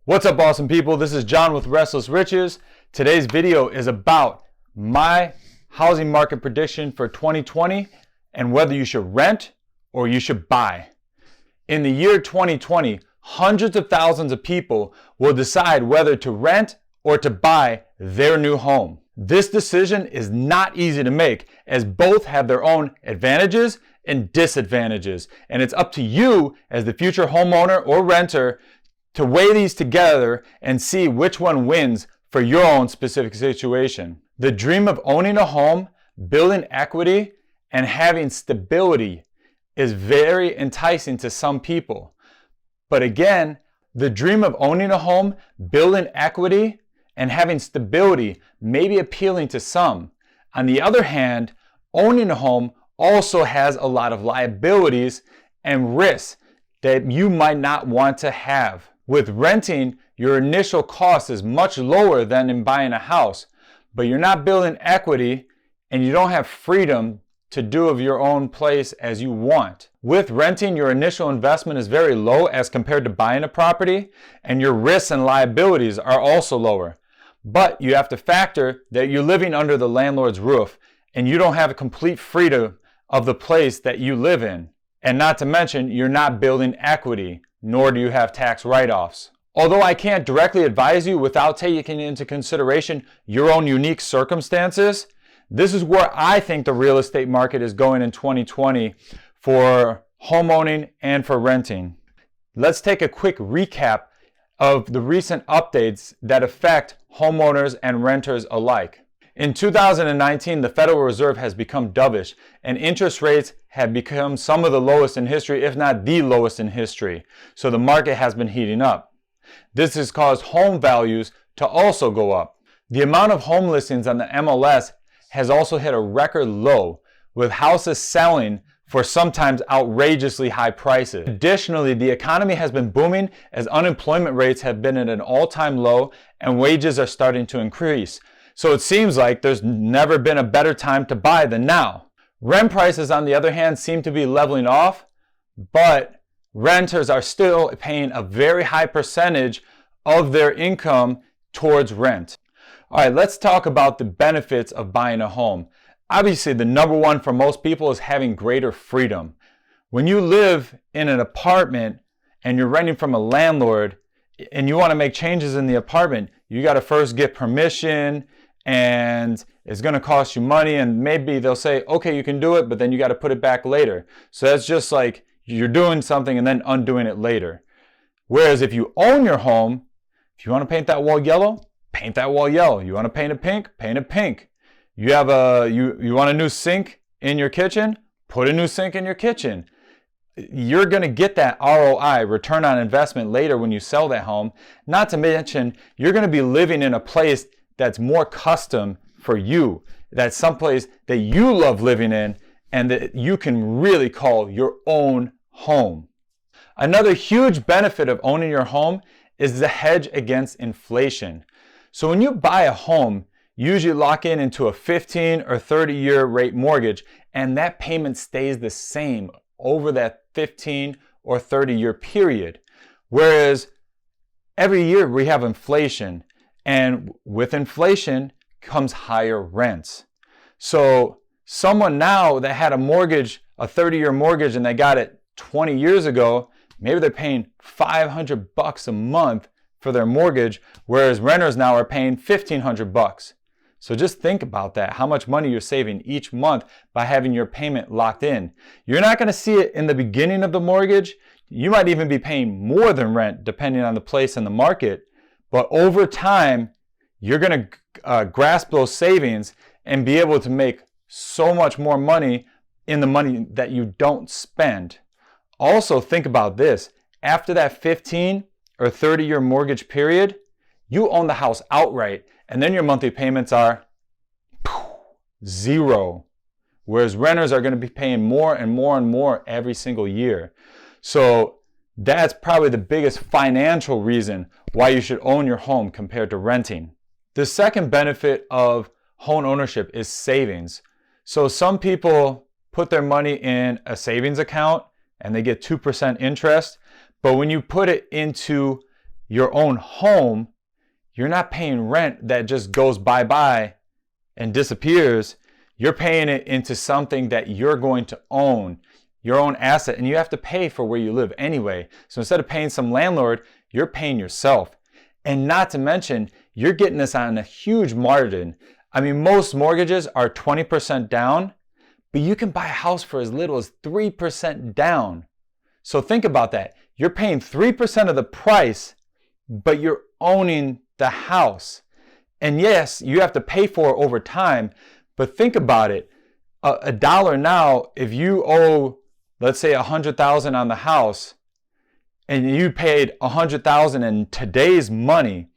What's up, awesome people? This is John with Restless Riches. Today's video is about my housing market prediction for 2020 and whether you should rent or you should buy. In the year 2020, hundreds of thousands of people will decide whether to rent or to buy their new home. This decision is not easy to make, as both have their own advantages and disadvantages, and it's up to you as the future homeowner or renter to weigh these together and see which one wins for your own specific situation. The dream of owning a home, building equity, and having stability is very enticing to some people. But again, the dream of owning a home, building equity, and having stability may be appealing to some. On the other hand, owning a home also has a lot of liabilities and risks that you might not want to have. With renting, your initial cost is much lower than in buying a house, but you're not building equity and you don't have freedom to do of your own place as you want. With renting, your initial investment is very low as compared to buying a property, and your risks and liabilities are also lower. But you have to factor that you're living under the landlord's roof and you don't have a complete freedom of the place that you live in. And not to mention, you're not building equity, nor do you have tax write-offs. Although I can't directly advise you without taking into consideration your own unique circumstances, this is where I think the real estate market is going in 2020 for homeowning and for renting. Let's take a quick recap of the recent updates that affect homeowners and renters alike. In 2019, the Federal Reserve has become dovish, and interest rates have become some of the lowest in history, if not the lowest in history. So the market has been heating up. This has caused home values to also go up. The amount of home listings on the MLS has also hit a record low, with houses selling for sometimes outrageously high prices. Additionally, the economy has been booming as unemployment rates have been at an all-time low and wages are starting to increase. So it seems like there's never been a better time to buy than now. Rent prices, on the other hand, seem to be leveling off, but renters are still paying a very high percentage of their income towards rent. All right, let's talk about the benefits of buying a home. Obviously, the number one for most people is having greater freedom. When you live in an apartment and you're renting from a landlord and you want to make changes in the apartment, you got to first get permission, and it's going to cost you money, and maybe they'll say, okay, you can do it, but then you got to put it back later. So that's just like you're doing something and then undoing it later. Whereas if you own your home, if you want to paint that wall yellow, paint that wall yellow. You want to paint it pink. You have you want a new sink in your kitchen, put a new sink in your kitchen. You're going to get that ROI, return on investment, later when you sell that home. Not to mention, you're going to be living in a place that's more custom for you. That's someplace that you love living in and that you can really call your own home. Another huge benefit of owning your home is the hedge against inflation. So when you buy a home, you usually lock into a 15 or 30-year rate mortgage, and that payment stays the same over that 15 or 30-year period. Whereas every year we have inflation, and with inflation comes higher rents. So someone now that had a mortgage, a 30-year mortgage, and they got it 20 years ago, maybe they're paying $500 a month for their mortgage, whereas renters now are paying $1,500. So just think about that, how much money you're saving each month by having your payment locked in. You're not going to see it in the beginning of the mortgage. You might even be paying more than rent depending on the place and the market. But over time, you're going to grasp those savings and be able to make so much more money in the money that you don't spend. Also, think about this. After that 15 or 30-year mortgage period, you own the house outright, and then your monthly payments are zero. Whereas renters are going to be paying more and more and more every single year. So that's probably the biggest financial reason why you should own your home compared to renting. The second benefit of home ownership is savings. So some people put their money in a savings account and they get 2% interest. But when you put it into your own home, you're not paying rent that just goes bye-bye and disappears. You're paying it into something that you're going to own, your own asset, and you have to pay for where you live anyway. So instead of paying some landlord, you're paying yourself. And not to mention, you're getting this on a huge margin. I mean, most mortgages are 20% down, but you can buy a house for as little as 3% down. So think about that. You're paying 3% of the price, but you're owning the house. And yes, you have to pay for it over time, but think about it. A dollar now, if you owe, let's say $100,000 on the house, and you paid $100,000 in today's money,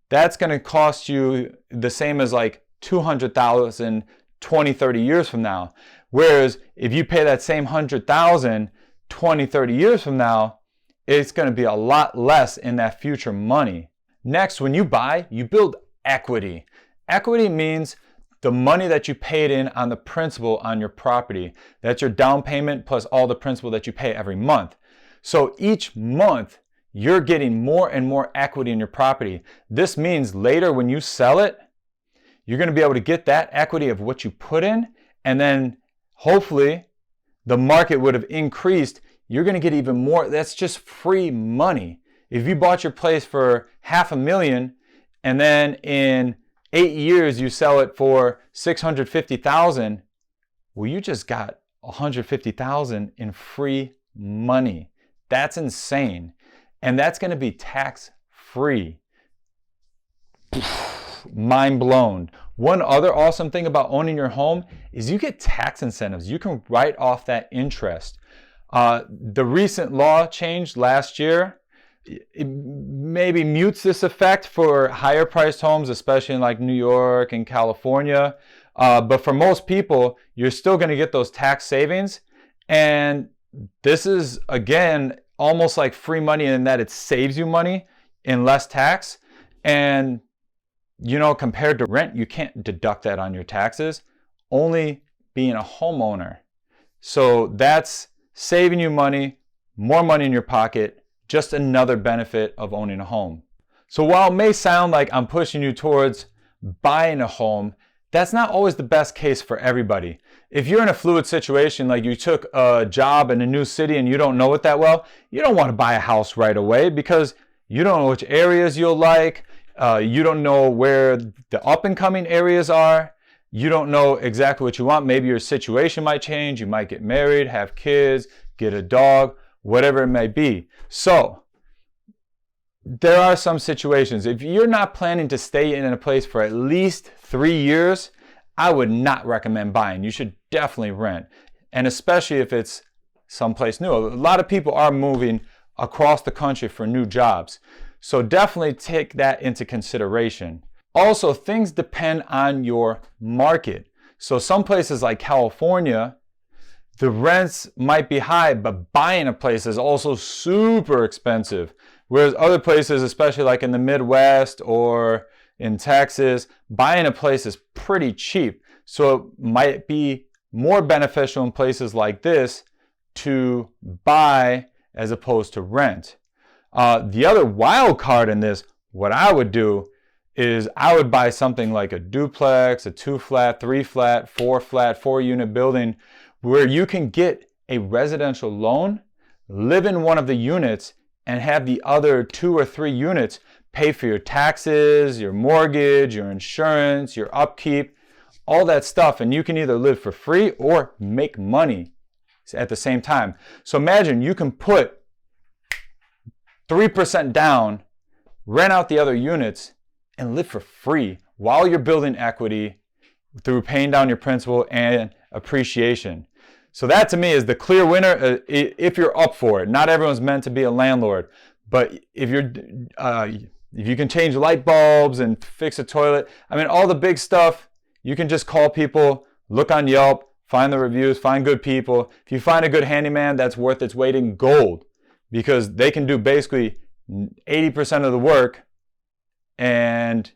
that's going to cost you the same as like $200,000 20, 30 years from now. Whereas if you pay that same $100,000 20, 30 years from now, it's going to be a lot less in that future money. Next, when you buy, you build equity. Equity means the money that you paid in on the principal on your property. That's your down payment plus all the principal that you pay every month. So each month, you're getting more and more equity in your property. This means later when you sell it, you're going to be able to get that equity of what you put in, and then hopefully the market would have increased. You're going to get even more. That's just free money. If you bought your place for $500,000 and then in 8 years you sell it for $650,000, well, you just got $150,000 in free money. That's insane. And that's going to be tax free. Mind blown. One other awesome thing about owning your home is you get tax incentives. You can write off that interest. The recent law changed last year. It maybe mutes this effect for higher priced homes, especially in like New York and California. But for most people, you're still going to get those tax savings. And this is, again, almost like free money in that it saves you money in less tax. And, you know, compared to rent, you can't deduct that on your taxes, only being a homeowner. So that's saving you money, more money in your pocket, just another benefit of owning a home. So while it may sound like I'm pushing you towards buying a home, that's not always the best case for everybody. If you're in a fluid situation, like you took a job in a new city and you don't know it that well, you don't want to buy a house right away because you don't know which areas you'll like. You don't know where the up and coming areas are. You don't know exactly what you want. Maybe your situation might change. You might get married, have kids, get a dog, whatever it may be. So there are some situations. If you're not planning to stay in a place for at least 3 years, I would not recommend buying. You should definitely rent. And especially if it's someplace new. A lot of people are moving across the country for new jobs. So definitely take that into consideration. Also, things depend on your market. So some places like California, the rents might be high, but buying a place is also super expensive. Whereas other places, especially like in the Midwest or in Texas, buying a place is pretty cheap. So it might be more beneficial in places like this to buy as opposed to rent. The other wild card in this, what I would do is I would buy something like a duplex, a 2-flat, 3-flat, 4-flat, 4-unit building where you can get a residential loan, live in one of the units, and have the other 2 or 3 units pay for your taxes, your mortgage, your insurance, your upkeep, all that stuff. And you can either live for free or make money at the same time. So imagine you can put 3% down, rent out the other units, and live for free while you're building equity through paying down your principal and appreciation. So that to me is the clear winner if you're up for it. Not everyone's meant to be a landlord, but if you can change light bulbs and fix a toilet, I mean, all the big stuff, you can just call people, look on Yelp, find the reviews, find good people. If you find a good handyman, that's worth its weight in gold because they can do basically 80% of the work and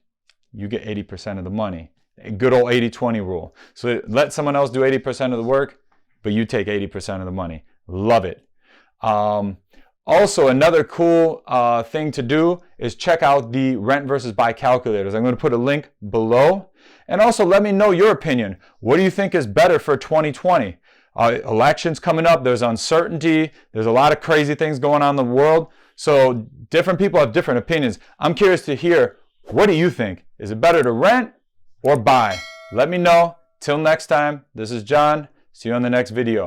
you get 80% of the money. A good old 80-20 rule. So let someone else do 80% of the work, but you take 80% of the money. Love it. Also, another cool thing to do is check out the rent versus buy calculators. I'm going to put a link below. And also let me know your opinion. What do you think is better for 2020? Elections coming up, there's uncertainty, there's a lot of crazy things going on in the world. So different people have different opinions. I'm curious to hear, what do you think? Is it better to rent or buy? Let me know. Till next time, this is John. See you on the next video.